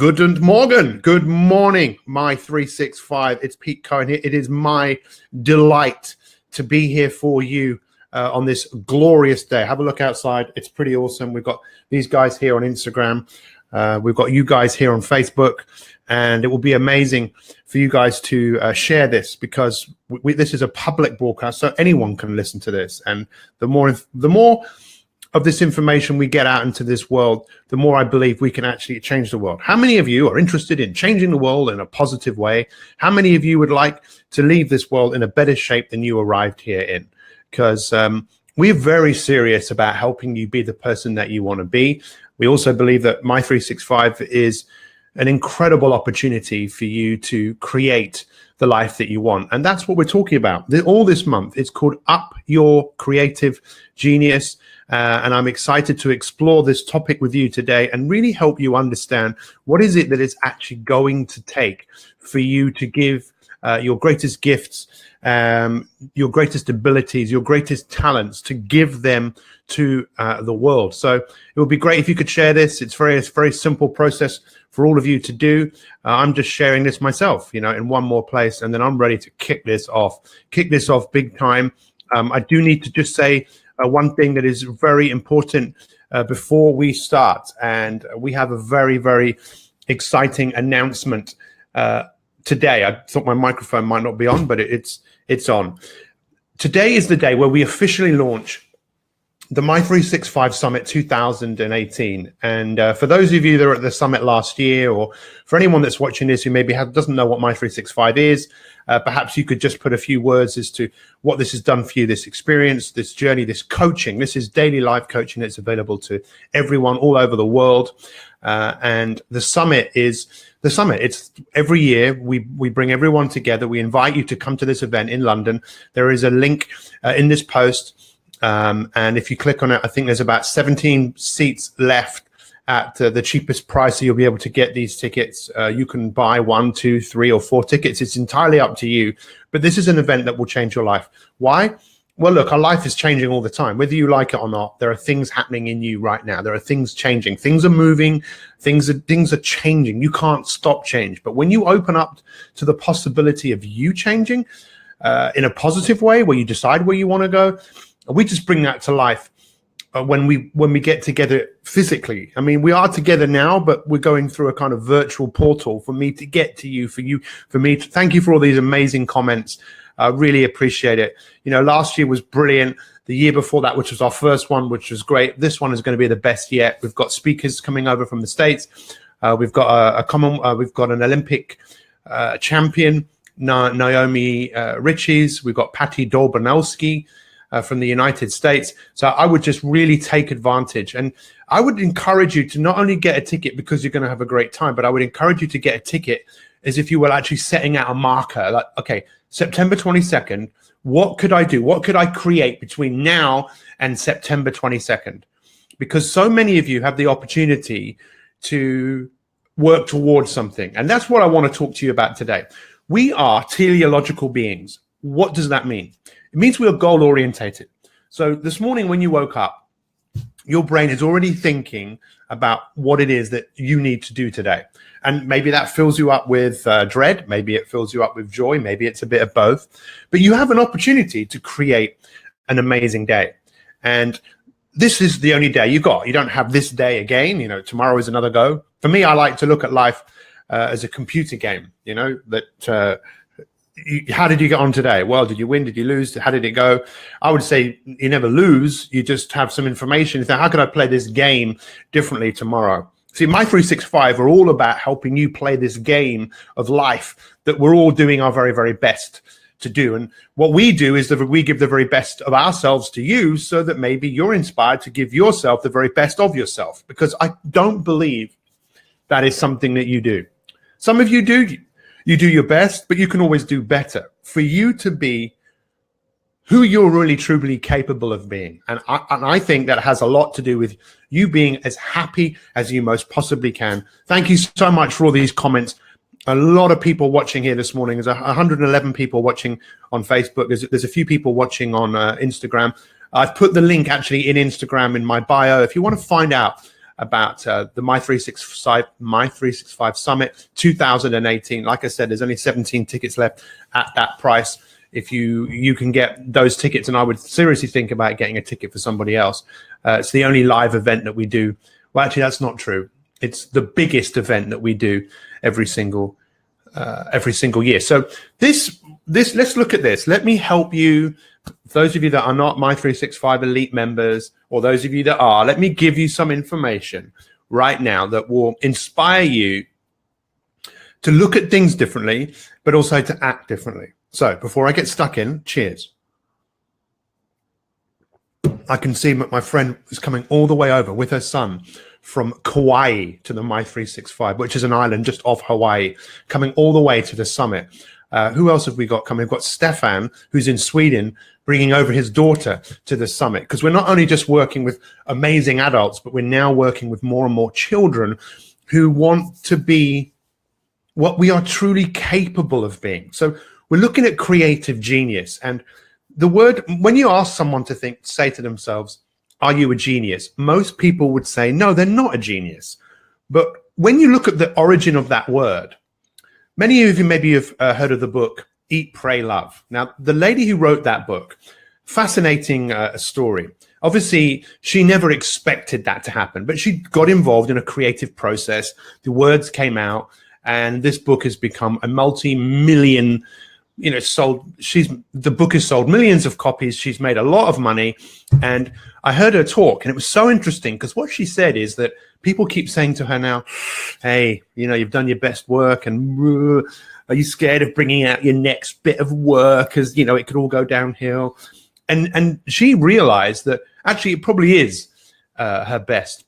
Guten Morgen. Good morning, my 365. It's Pete Cohen here. It is my delight to be here for you on this glorious day. Have a look outside. It's pretty awesome. We've got these guys here on Instagram. We've got you guys here on Facebook. And it will be amazing for you guys to share this because this is a public broadcast, so anyone can listen to this. And the more of this information we get out into this world, the more I believe we can actually change the world. How many of you are interested in changing the world in a positive way? How many of you would like to leave this world in a better shape than you arrived here in? Because we're very serious about helping you be the person that you want to be. We also believe that My365 is an incredible opportunity for you to create the life that you want. And that's what we're talking about all this month. It's called Up Your Creative Genius. And I'm excited to explore this topic with you today and really help you understand what is it that it's actually going to take for you to give your greatest gifts, your greatest abilities, your greatest talents, to give them to the world. So it would be great if you could share this. It's a very simple process for all of you to do. I'm just sharing this myself, in one more place, and then I'm ready to kick this off big time. I do need to just say one thing that is very important before we start, and we have a very, very exciting announcement today. I thought my microphone might not be on, but it's on. Today is the day where we officially launch the My365 Summit 2018. And for those of you that were at the summit last year, or for anyone that's watching this who maybe doesn't know what My365 is, perhaps you could just put a few words as to what this has done for you, this experience, this journey, this coaching. This is daily life coaching that's available to everyone all over the world. And the summit is the summit. It's every year we bring everyone together. We invite you to come to this event in London. There is a link in this post. And if you click on it, I think there's about 17 seats left at the cheapest price. So you'll be able to get these tickets. You can buy 1, 2, 3, or 4 tickets. It's entirely up to you. But this is an event that will change your life. Why? Well, look, our life is changing all the time. Whether you like it or not, there are things happening in you right now. There are things changing. Things are moving. Things are changing. You can't stop change. But when you open up to the possibility of you changing in a positive way, where you decide where you want to go, we just bring that to life when we get together physically. I mean, we are together now, but we're going through a kind of virtual portal for me to get to you, for me to thank you for all these amazing comments. I really appreciate it. Last year was brilliant. The year before that, which was our first one, which was great. This one is going to be the best yet. We've got speakers coming over from the States. We've got we've got an Olympic champion, Naomi Riches. We've got Patty Dolbanowski from the United States. So I would just really take advantage. And I would encourage you to not only get a ticket because you're going to have a great time, but I would encourage you to get a ticket as if you were actually setting out a marker. Like, okay, September 22nd, what could I do? What could I create between now and September 22nd? Because so many of you have the opportunity to work towards something. And that's what I want to talk to you about today. We are teleological beings. What does that mean? It means we are goal orientated. So this morning when you woke up, your brain is already thinking about what it is that you need to do today. And maybe that fills you up with dread. Maybe it fills you up with joy. Maybe it's a bit of both. But you have an opportunity to create an amazing day. And this is the only day you got. You don't have this day again. Tomorrow is another go. For me, I like to look at life as a computer game, how did you get on today? Well, did you win? Did you lose? How did it go? I would say you never lose. You just have some information. So how can I play this game differently tomorrow? See, My365 are all about helping you play this game of life that we're all doing our very, very best to do. And what we do is that we give the very best of ourselves to you so that maybe you're inspired to give yourself the very best of yourself, because I don't believe that is something that you do. Some of you do. You do your best, but you can always do better. For you to be who you're really truly capable of being. And I think that has a lot to do with you being as happy as you most possibly can. Thank you so much for all these comments. A lot of people watching here this morning. There's 111 people watching on Facebook. There's a few people watching on Instagram. I've put the link actually in Instagram in my bio. If you want to find out about the My365 Summit 2018. Like I said, there's only 17 tickets left at that price. If you can get those tickets, and I would seriously think about getting a ticket for somebody else. It's the only live event that we do. Well, actually, that's not true. It's the biggest event that we do every single year. So this let's look at this. Let me help you. Those of you that are not My365 Elite members, or those of you that are, let me give you some information right now that will inspire you to look at things differently, but also to act differently. So before I get stuck in, cheers. I can see my friend is coming all the way over with her son from Kauai to the My365, which is an island just off Hawaii, coming all the way to the summit. Who else have we got coming? We've got Stefan, who's in Sweden, bringing over his daughter to the summit. Because we're not only just working with amazing adults, but we're now working with more and more children who want to be what we are truly capable of being. So we're looking at creative genius. And the word, when you ask someone to say to themselves, are you a genius? Most people would say, no, they're not a genius. But when you look at the origin of that word, many of you maybe have heard of the book Eat, Pray, Love. Now, the lady who wrote that book, fascinating story. Obviously, she never expected that to happen, but she got involved in a creative process. The words came out, and this book has become a multi-million, the book has sold millions of copies. She's made a lot of money. And I heard her talk, and it was so interesting because what she said is that people keep saying to her now, hey, you've done your best work, and are you scared of bringing out your next bit of work? Because, it could all go downhill. And she realized that actually it probably is her best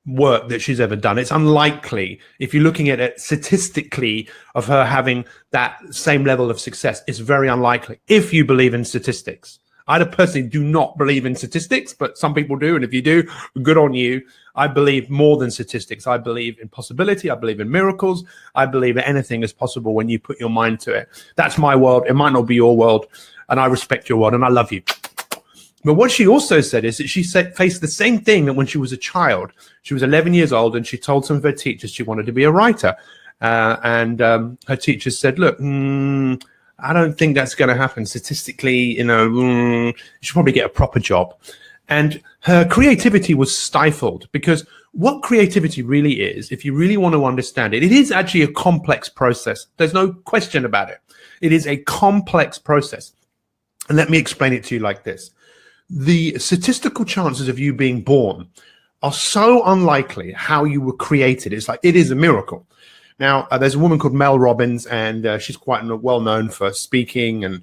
work that she's ever done. It's unlikely, if you're looking at it statistically, of her having that same level of success. It's very unlikely if you believe in statistics. I personally do not believe in statistics, but some people do. And if you do, good on you. I believe more than statistics. I believe in possibility. I believe in miracles. I believe that anything is possible when you put your mind to it. That's my world. It might not be your world. And I respect your world and I love you. But what she also said is that she faced the same thing that when she was a child. She was 11 years old and she told some of her teachers she wanted to be a writer. And her teachers said, look, I don't think that's going to happen. Statistically, you should probably get a proper job. And her creativity was stifled, because what creativity really is, if you really want to understand it, it is actually a complex process. There's no question about it. It is a complex process. And let me explain it to you like this. The statistical chances of you being born are so unlikely how you were created. It's like, it is a miracle. Now, there's a woman called Mel Robbins, and she's quite well known for speaking,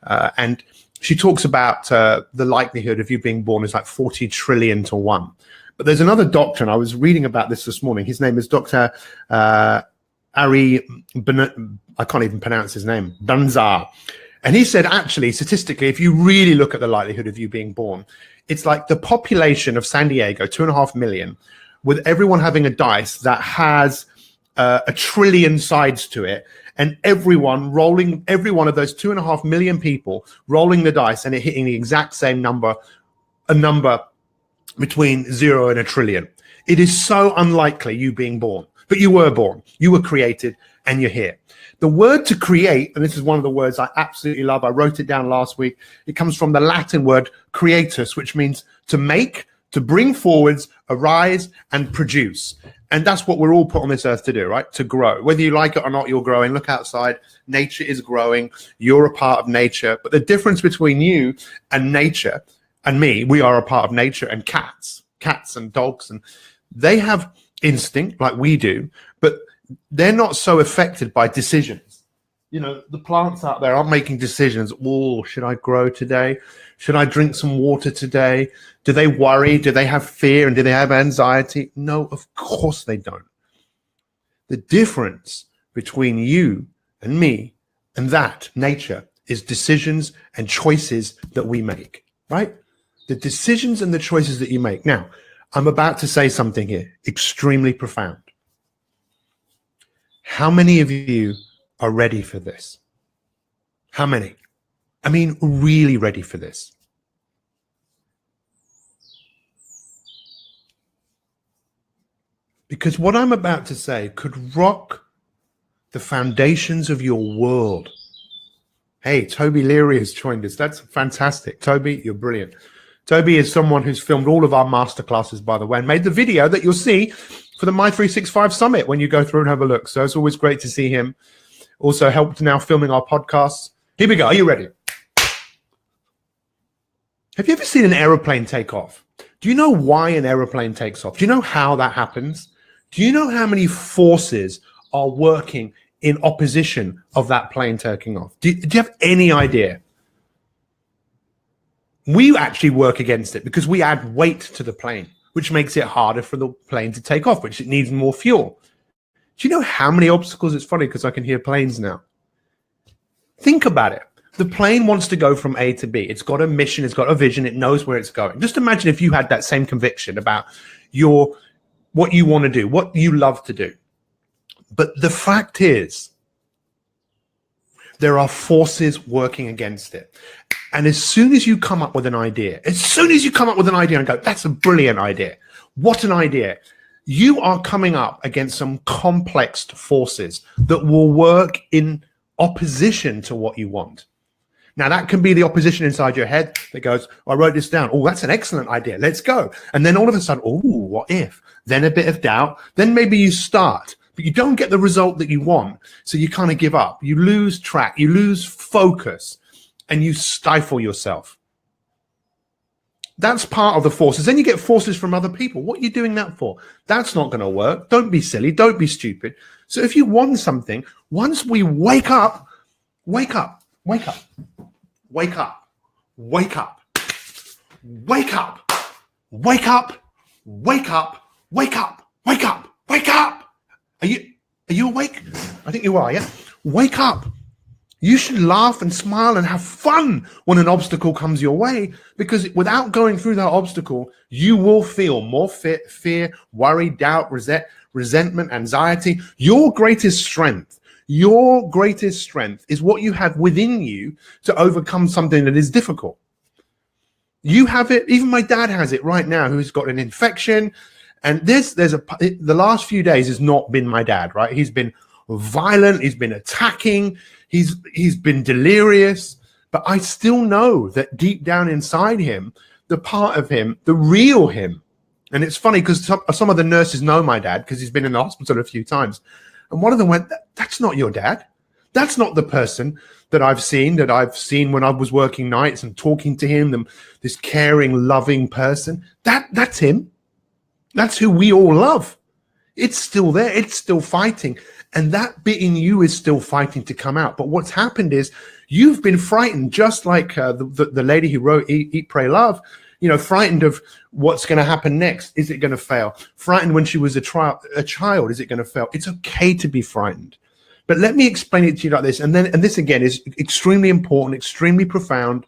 and she talks about the likelihood of you being born is like 40 trillion to 1. But there's another doctor, and I was reading about this morning. His name is Dr. Ari, I can't even pronounce his name, Banzar. And he said, actually, statistically, if you really look at the likelihood of you being born, it's like the population of San Diego, 2.5 million, with everyone having a dice that has a trillion sides to it, and every one of those 2.5 million people rolling the dice and it hitting the exact same number, a number between 0 and a trillion. It is so unlikely you being born, but you were born, you were created, and you're here. The word to create, and this is one of the words I absolutely love, I wrote it down last week. It comes from the Latin word creatus, which means to make, to bring forwards, arise, and produce. And that's what we're all put on this earth to do, right? To grow. Whether you like it or not, you're growing. Look outside. Nature is growing. You're a part of nature. But the difference between you and nature and me, we are a part of nature, and cats and dogs, and they have instinct like we do, but they're not so affected by decisions. The plants out there aren't making decisions. Oh, should I grow today? Should I drink some water today? Do they worry? Do they have fear? And do they have anxiety? No, of course they don't. The difference between you and me and that nature is decisions and choices that we make, right? The decisions and the choices that you make. Now, I'm about to say something here extremely profound. How many of you are ready for this? How many? I mean, really ready for this? because what I'm about to say could rock the foundations of your world. Hey, Toby Leary has joined us. That's fantastic. Toby, you're brilliant. Toby is someone who's filmed all of our masterclasses, by the way, and made the video that you'll see for the My365 Summit when you go through and have a look. So it's always great to see him. Also helped now filming our podcasts. Here we go. Are you ready? Have you ever seen an aeroplane take off? Do you know why an aeroplane takes off? Do you know how that happens? Do you know how many forces are working in opposition of that plane taking off? Do you have any idea? We actually work against it because we add weight to the plane, which makes it harder for the plane to take off, which it needs more fuel. Do you know how many obstacles? It's funny because I can hear planes now. Think about it. The plane wants to go from A to B. It's got a mission. It's got a vision. It knows where it's going. Just imagine if you had that same conviction about what you want to do, what you love to do. But the fact is, there are forces working against it. And as soon as you come up with an idea and go, that's a brilliant idea. What an idea. You are coming up against some complex forces that will work in opposition to what you want. Now, that can be the opposition inside your head that goes, I wrote this down. Oh, that's an excellent idea. Let's go. And then all of a sudden, oh, what if? Then a bit of doubt. Then maybe you start, but you don't get the result that you want. So you kind of give up. You lose track. You lose focus and you stifle yourself. That's part of the forces. Then you get forces from other people. What are you doing that for? That's not going to work. Don't be silly. Don't be stupid. So if you want something, once we wake up, wake up, wake up, wake up, wake up, wake up, wake up, wake up, wake up, wake up, wake up. Are you awake? I think you are, yeah? Wake up. You should laugh and smile and have fun when an obstacle comes your way, because without going through that obstacle, you will feel more fear, worry, doubt, resentment, anxiety. Your greatest strength is what you have within you to overcome something that is difficult. You have it. Even my dad has it right now, who's got an infection. And the last few days has not been my dad, right? He's been violent. He's been attacking. He's been delirious. But I still know that deep down inside him, the part of him, the real him. And it's funny because some of the nurses know my dad because he's been in the hospital a few times. And one of them went, that's not your dad. That's not the person that I've seen when I was working nights and talking to him, this caring, loving person. That's him. That's who we all love. It's still there. It's still fighting. And that bit in you is still fighting to come out. But what's happened is you've been frightened, just like the lady who wrote Eat, Pray, Love, frightened of what's going to happen next. Is it going to fail? Frightened when she was a child. Is it going to fail? It's okay to be frightened. But let me explain it to you like this. And this again is extremely important, extremely profound.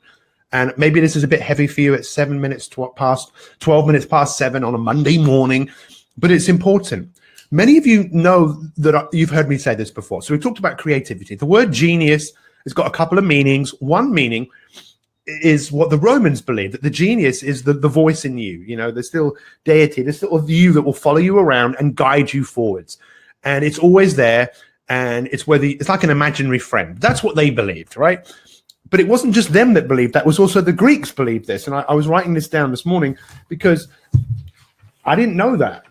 And maybe this is a bit heavy for you at 12 minutes past 7 on a Monday morning, but it's important. Many of you know that you've heard me say this before. So we talked about creativity. The word genius has got a couple of meanings. One meaning is what the Romans believe, that the genius is the voice in you. There's still deity, there's still you that will follow you around and guide you forwards. And it's always there. And it's like an imaginary friend. That's what they believed, right? But it wasn't just them that believed that. It was also the Greeks believed this. And I was writing this down this morning because I didn't know that.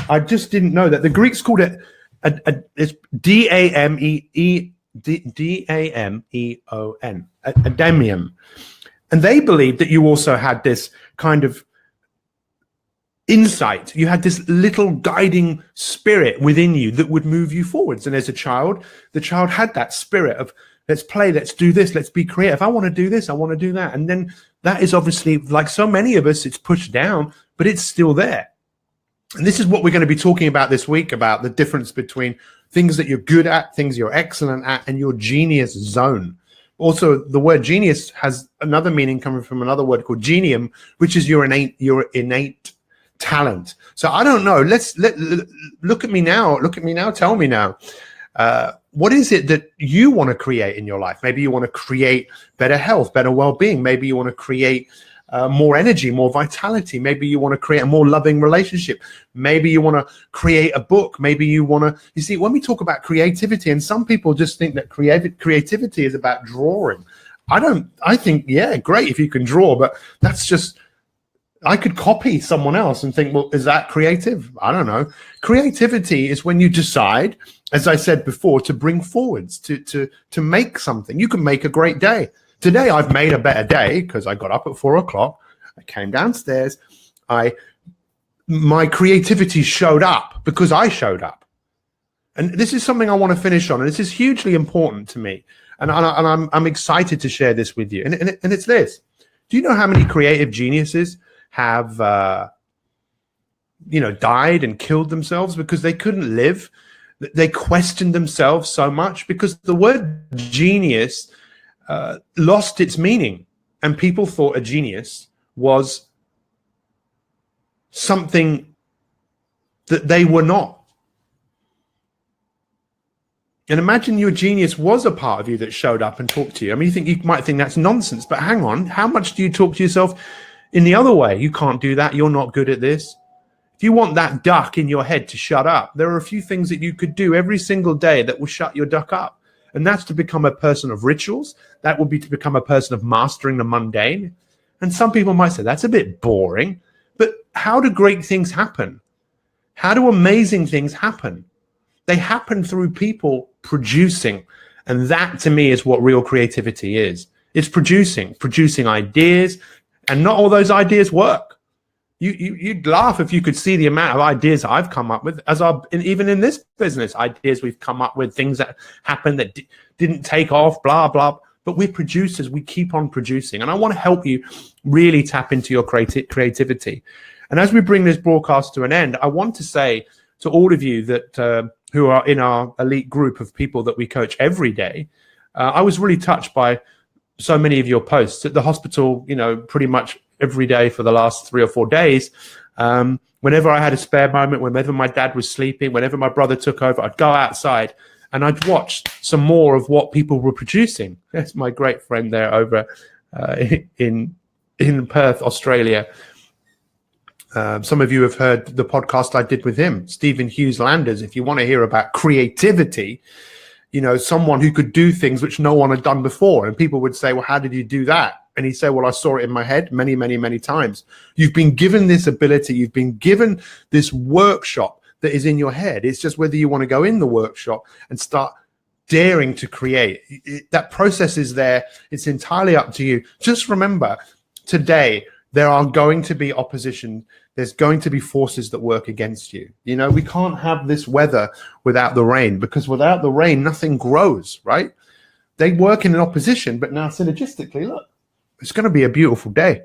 I just didn't know that. The Greeks called it it's D-A-M-E-O-N, Adamium. And they believed that you also had this kind of insight. You had this little guiding spirit within you that would move you forwards. And as a child, the child had that spirit of, let's play, let's do this, let's be creative. I want to do this, I want to do that. And then that is obviously, like so many of us, it's pushed down, but it's still there. And this is what we're going to be talking about this week, about the difference between things that you're good at, things you're excellent at, and your genius zone. Also, the word genius has another meaning coming from another word called genium, which is your innate talent. So I don't know. Look at me now. Tell me now. What is it that you want to create in your life? Maybe you want to create better health, better well-being. Maybe you want to create more energy, more vitality. Maybe you want to create a more loving relationship. Maybe you want to create a book. Maybe you want to, you see, when we talk about creativity, and some people just think that creativity is about drawing. I think, yeah, great if you can draw, but that's just, I could copy someone else and think, well, is that creative? I don't know. Creativity is when you decide, as I said before, to bring forwards, to make something. You can make a great day. Today, I've made a better day because I got up at 4 o'clock. I came downstairs. My creativity showed up because I showed up. And this is something I want to finish on. And this is hugely important to me. And I'm excited to share this with you. And it's this. Do you know how many creative geniuses have, died and killed themselves because they couldn't live? They questioned themselves so much because the word genius lost its meaning, and people thought a genius was something that they were not. And imagine your genius was a part of you that showed up and talked to you. I mean, you might think that's nonsense, but hang on, how much do you talk to yourself in the other way? You can't do that. You're not good at this. If you want that duck in your head to shut up, there are a few things that you could do every single day that will shut your duck up. And that's to become a person of rituals. That would be to become a person of mastering the mundane. And some people might say, that's a bit boring. But how do great things happen? How do amazing things happen? They happen through people producing. And that, to me, is what real creativity is. It's producing ideas. And not all those ideas work. You'd laugh if you could see the amount of ideas I've come up with, even in this business, ideas we've come up with, things that happened that didn't take off, blah, blah. But we're producers. We keep on producing. And I want to help you really tap into your creativity. And as we bring this broadcast to an end, I want to say to all of you that who are in our elite group of people that we coach every day, I was really touched by so many of your posts at the hospital, pretty much every day for the last 3 or 4 days. Whenever I had a spare moment, whenever my dad was sleeping, whenever my brother took over, I'd go outside and I'd watch some more of what people were producing. That's my great friend there over in Perth, Australia. Some of you have heard the podcast I did with him, Stephen Hughes Landers. If you want to hear about creativity, someone who could do things which no one had done before. And people would say, well, how did you do that? And he'd say, well, I saw it in my head many, many, many times. You've been given this ability. You've been given this workshop that is in your head. It's just whether you want to go in the workshop and start daring to create. That process is there. It's entirely up to you. Just remember, today, there are going to be opposition. There's going to be forces that work against you. We can't have this weather without the rain, because without the rain, nothing grows, right? They work in an opposition, but now synergistically, look, it's going to be a beautiful day.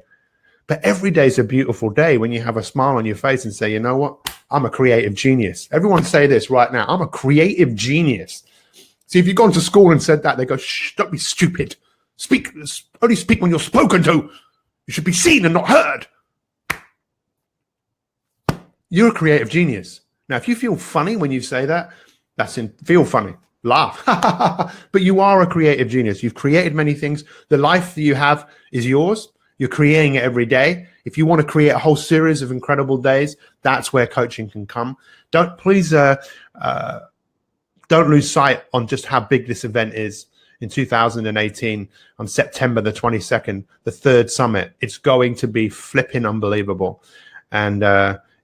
But every day is a beautiful day when you have a smile on your face and say, you know what? I'm a creative genius. Everyone say this right now. I'm a creative genius. See, if you've gone to school and said that, they go, shh, don't be stupid. Only speak when you're spoken to. You should be seen and not heard. You're a creative genius. Now, if you feel funny when you say that, feel funny. Laugh. But you are a creative genius. You've created many things. The life that you have is yours. You're creating it every day. If you want to create a whole series of incredible days, that's where coaching can come. Don't lose sight on just how big this event is. In 2018, on September the 22nd, the third summit. It's going to be flipping unbelievable. And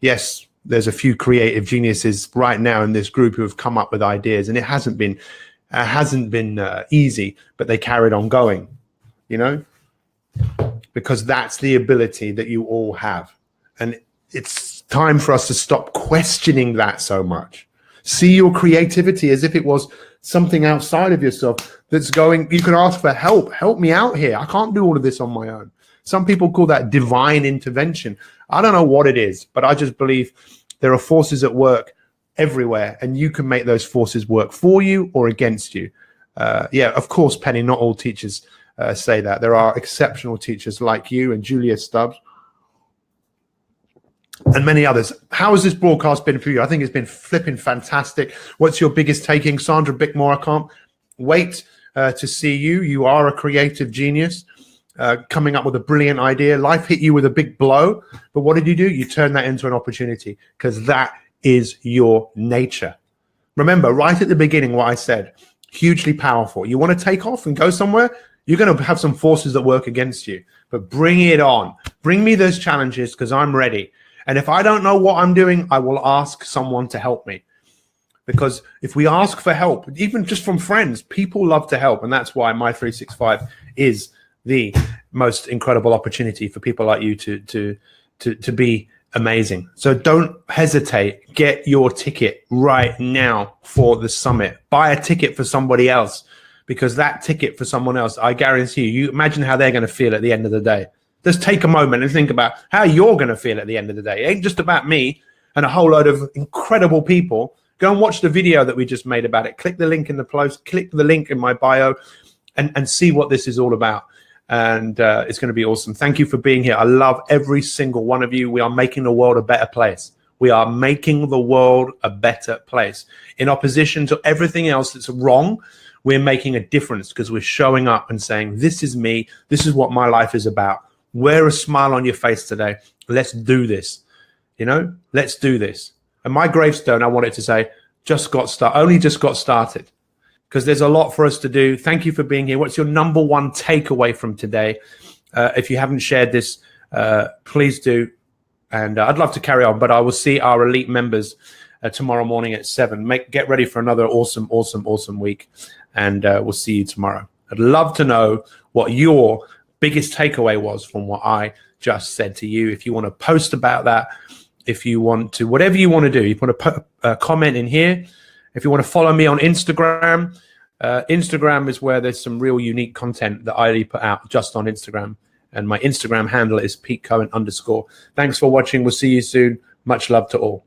yes, there's a few creative geniuses right now in this group who have come up with ideas, and it hasn't been easy, but they carried on going, because that's the ability that you all have. And it's time for us to stop questioning that so much. See your creativity as if it was something outside of yourself that's going, you can ask for help me out here. I can't do all of this on my own. Some people call that divine intervention. I don't know what it is, but I just believe there are forces at work everywhere, and you can make those forces work for you or against you. Of course, Penny, not all teachers say that. There are exceptional teachers like you and Julia Stubbs and many others. How has this broadcast been for you? I think it's been flipping fantastic. What's your biggest taking? Sandra Bickmore, I can't wait to see you. You are a creative genius. coming up with a brilliant idea. Life hit you with a big blow, but what did you do? You turned that into an opportunity, because that is your nature. Remember, right at the beginning, what I said, hugely powerful. You want to take off and go somewhere, you're going to have some forces that work against you, but bring it on. Bring me those challenges, because I'm ready. And if I don't know what I'm doing, I will ask someone to help me. Because if we ask for help, even just from friends, people love to help. And that's why My 365 is the most incredible opportunity for people like you to be amazing. So don't hesitate. Get your ticket right now for the summit. Buy a ticket for somebody else, because that ticket for someone else, I guarantee you imagine how they're going to feel at the end of the day. Just take a moment and think about how you're going to feel at the end of the day. It ain't just about me and a whole load of incredible people. Go and watch the video that we just made about it. Click the link in the post, click the link in my bio, and see what this is all about. And it's going to be awesome. Thank you for being here. I love every single one of you. We are making the world a better place. We are making the world a better place. In opposition to everything else that's wrong, we're making a difference, because we're showing up and saying, this is me. This is what my life is about. Wear a smile on your face today. Let's do this. Let's do this. And my gravestone, I want it to say, only just got started. Because there's a lot for us to do. Thank you for being here. What's your number one takeaway from today? If you haven't shared this, please do. And I'd love to carry on, but I will see our elite members tomorrow morning at 7. Get ready for another awesome week. And we'll see you tomorrow. I'd love to know what your biggest takeaway was from what I just said to you. If you want to post about that, if you want to, whatever you want to do, you want to put a comment in here. If you want to follow me on Instagram, Instagram is where there's some real unique content that I only put out just on Instagram. And my Instagram handle is PeteCohen_. Thanks for watching. We'll see you soon. Much love to all.